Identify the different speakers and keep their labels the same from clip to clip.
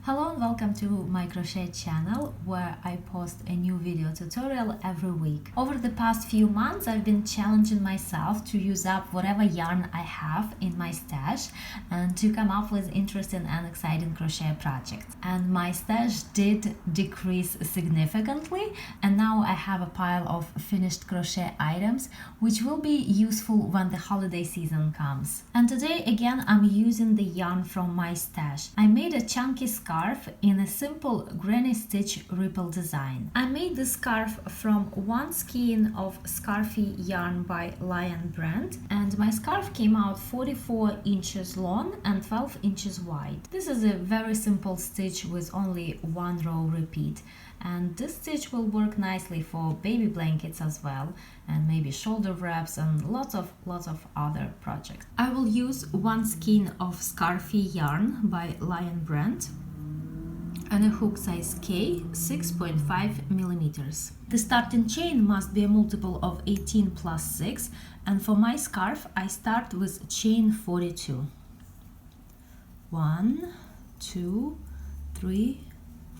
Speaker 1: Hello and welcome to my crochet channel where I post a new video tutorial every week. Over the past few months I've been challenging myself to use up whatever yarn I have in my stash and to come up with interesting and exciting crochet projects. And my stash did decrease significantly, and now I have a pile of finished crochet items which will be useful when the holiday season comes. And today again I'm using the yarn from my stash. I made a chunky scarf in a simple granny stitch ripple design. I made the scarf from one skein of Scarfie yarn by Lion brand, and my scarf came out 44 inches long and 12 inches wide. This is a very simple stitch with only one row repeat, and this stitch will work nicely for baby blankets as well, and maybe shoulder wraps and lots of other projects. I will use one skein of Scarfie yarn by Lion brand and a hook size K, 6.5 millimeters. The starting chain must be a multiple of 18 plus 6, and for my scarf I start with chain 42. 1, 2, 3,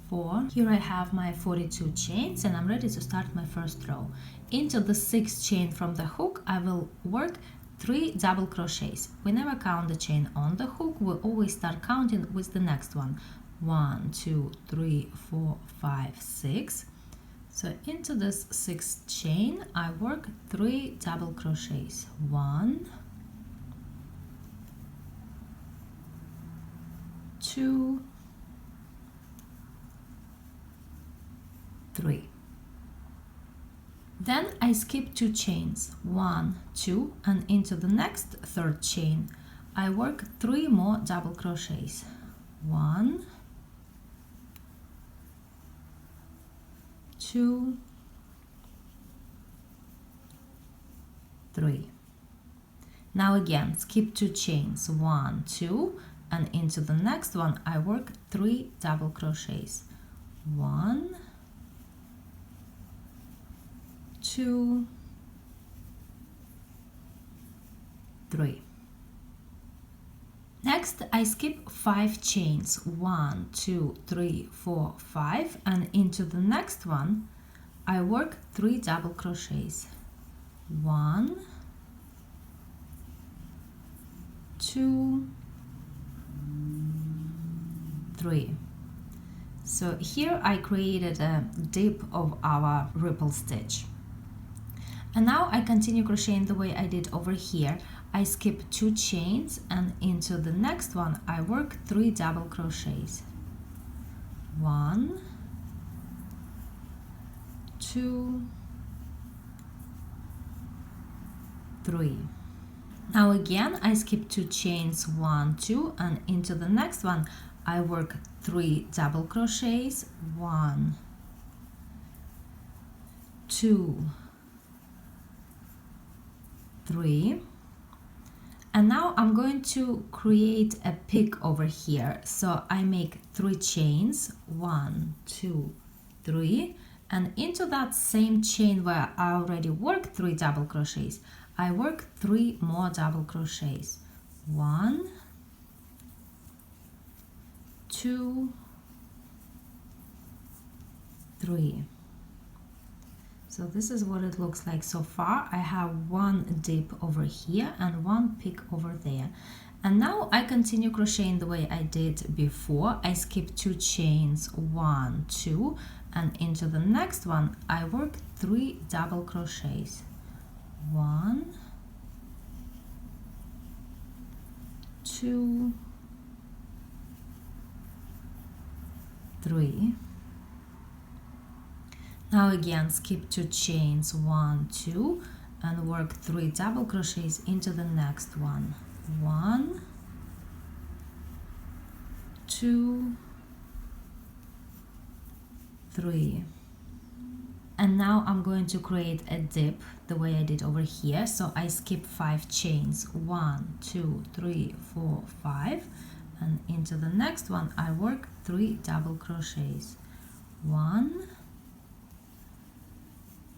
Speaker 1: 4. Here I have my 42 chains and I'm ready to start my first row. Into the 6th chain from the hook I will work 3 double crochets. We never count the chain on the hook, we always start counting with the next one. 1, 2, 3, 4, 5, 6. So into this 6th chain I work 3 double crochets. 1, 2, 3. Then I skip 2 chains, 1, 2, and into the next 3rd chain I work 3 more double crochets. 1, 2, 3. Now again skip 2 chains, 1, 2, and into the next one I work 3 double crochets. 1, 2, 3. Next I skip 5 chains, 1, 2, 3, 4, 5, and into the next one I work 3 double crochets. 1, 2, 3. So here I created a dip of our ripple stitch. And now I continue crocheting the way I did over here. I skip 2 chains and into the next one I work 3 double crochets. 1, 2, 3. Now again I skip 2 chains, 1, 2, and into the next one I work 3 double crochets. 1, 2, 3. And now I'm going to create a pick over here. So I make 3 chains, 1, 2, 3, and into that same chain where I already worked 3 double crochets, I work 3 more double crochets. 1, 2, 3. So this is what it looks like so far. I have one dip over here and one pick over there. And now I continue crocheting the way I did before. I skip 2 chains, 1, 2, and into the next one I work 3 double crochets. 1, 2, 3. Now again skip 2 chains, 1, 2, and work 3 double crochets into the next one. 1, 2, 3. And now I'm going to create a dip the way I did over here. So I skip 5 chains, 1, 2, 3, 4, 5, and into the next one I work 3 double crochets. 1,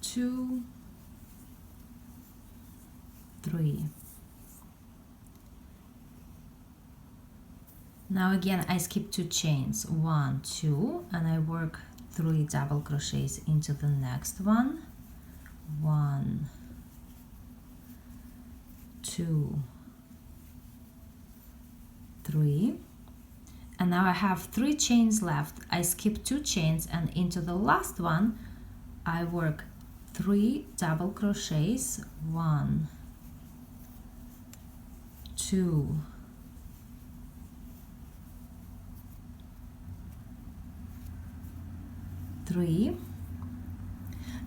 Speaker 1: 2, 3. Now again I skip 2 chains, 1, 2, and I work 3 double crochets into the next one, 1, 2, 3, and now I have 3 chains left. I skip 2 chains, and into the last one I work 3 double crochets, 1, 2, 3,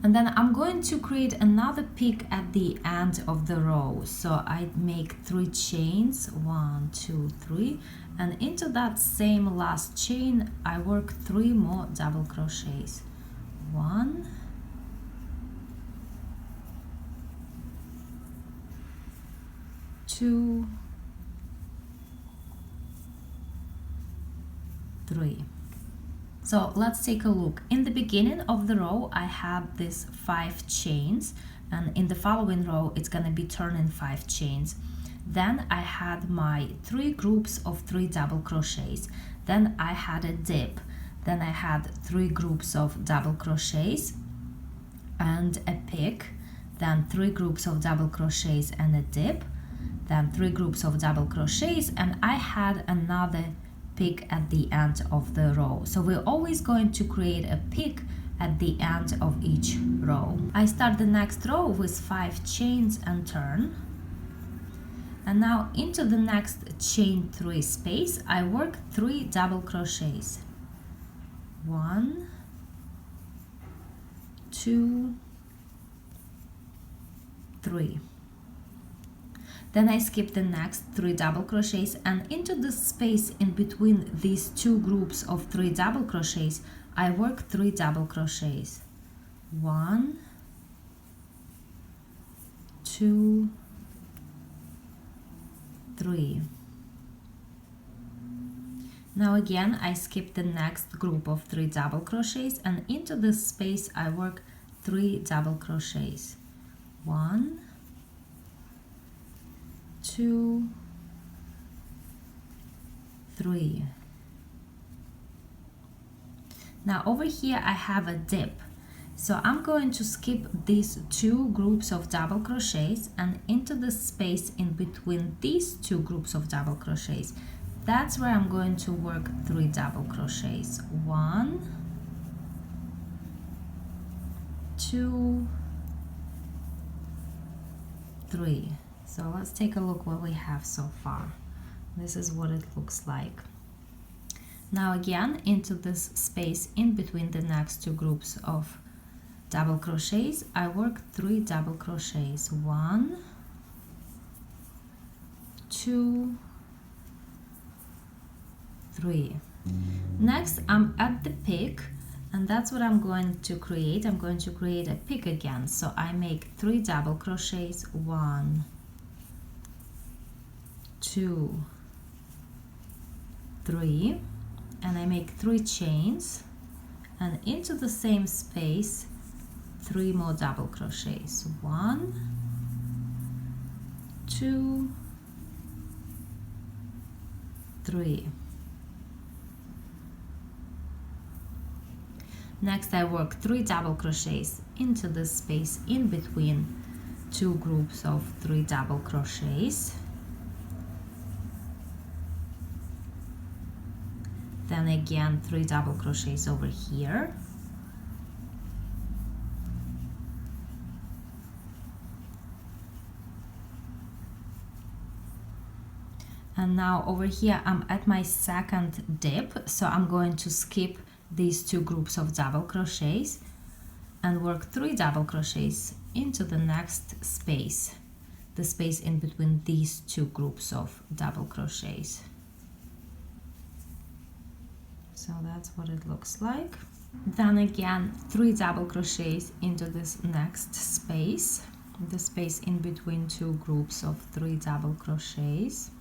Speaker 1: and then I'm going to create another peak at the end of the row. So I make 3 chains, 1, 2, 3, and into that same last chain I work 3 more double crochets, 1, 2, 3. So let's take a look. In the beginning of the row I had these 5 chains, and in the following row it's gonna be turning 5 chains. Then I had my 3 groups of 3 double crochets. Then I had a dip. Then I had 3 groups of double crochets and a pick. Then 3 groups of double crochets and a dip. Then 3 groups of double crochets, and I had another pick at the end of the row. So we're always going to create a pick at the end of each row. I start the next row with 5 chains and turn. And now into the next chain 3 space I work 3 double crochets. 1, 2, 3. Then I skip the next 3 double crochets, and into the space in between these 2 groups of 3 double crochets I work 3 double crochets. 1, 2, 3. Now again I skip the next group of 3 double crochets, and into this space I work 3 double crochets. 1, 2, 3. Now over here I have a dip, so I'm going to skip these 2 groups of double crochets, and into the space in between these 2 groups of double crochets, that's where I'm going to work 3 double crochets. 1, 2, 3. So let's take a look what we have so far. This is what it looks like. Now again into this space in between the next 2 groups of double crochets I work 3 double crochets. 1, 2, 3. Next I'm at the pick, and that's what I'm going to create. I'm going to create a pick again. So I make 3 double crochets. 1, 2, 3, and I make 3 chains, and into the same space 3 more double crochets. 1, 2, 3. Next I work 3 double crochets into the space in between 2 groups of 3 double crochets. Then again 3 double crochets over here. And now over here I'm at my second dip, so I'm going to skip these 2 groups of double crochets and work 3 double crochets into the next space, the space in between these 2 groups of double crochets. So that's what it looks like. Then again 3 double crochets into this next space, the space in between 2 groups of 3 double crochets.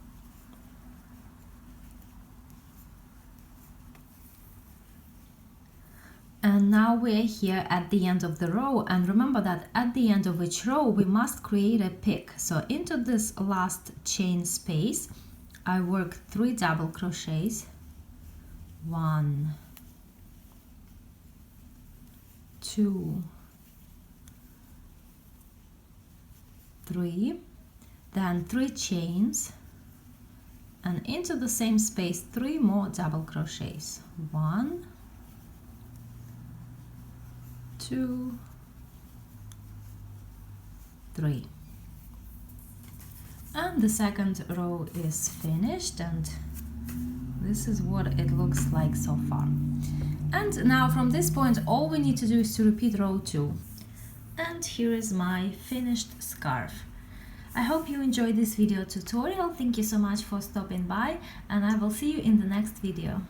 Speaker 1: And now we're here at the end of the row, and remember that at the end of each row we must create a pick. So into this last chain space I work 3 double crochets, 1, 2, 3, then 3 chains, and into the same space 3 more double crochets, 1, 2, 3. And the second row is finished, and this is what it looks like so far. And now from this point all we need to do is to repeat row 2. And here is my finished scarf. I hope you enjoyed this video tutorial. Thank you so much for stopping by, and I will see you in the next video.